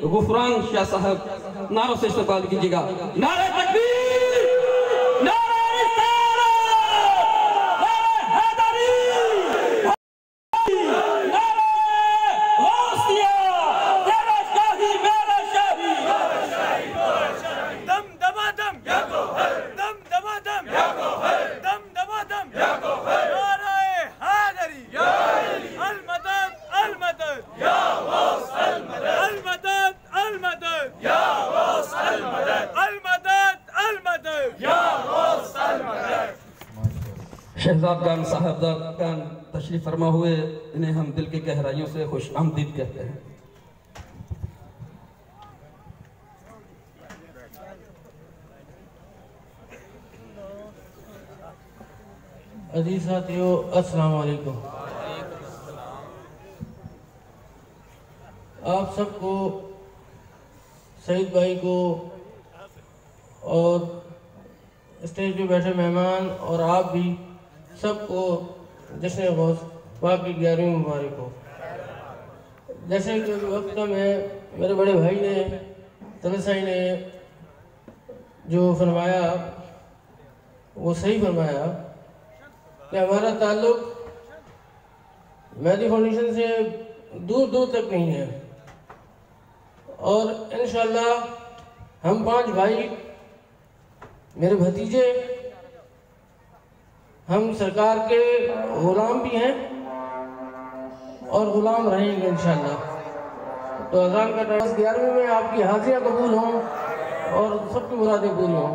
गुफरान शाह साहब नारों से इस्तकबाल कीजिएगा। नारे तकबीर, नारे रिसालत, नारे हैदरी, नारे गौसिया, तेरा शाही मेरा शाही, दम दमादम या गौहर, दम दमादम या गौहर, दम दमादम या गौहर, नारे हैदरी या अली, अल मदद या गौस, अल मदद या गौस, अल मदद या गौस, अल मदद। शहजादगान साहबजादगान तशरीफ फरमा हुए, इन्हें हम दिल की गहराइयों से खुश आमदीद कहते हैं। अजीज साथियों, अस्सलाम वालेकुम। आप सबको, सईद भाई को और स्टेज पे बैठे मेहमान और आप भी सबको जश्न गौस पाक की 11वीं मुबारक हो। जैसे कि वक्त में मेरे बड़े भाई ने तलसाई ने जो फरमाया वो सही फरमाया कि हमारा ताल्लुक मेहदी फाउंडेशन से दूर दूर तक नहीं है और इंशाअल्लाह हम 5 भाई, मेरे भतीजे, हम सरकार के गुलाम भी हैं और गुलाम रहेंगे इंशाअल्लाह। तो अज़ान का टाइम 11वीं में आपकी हाजिरियाँ कबूल हों और सबकी मुरादें पूरी हों।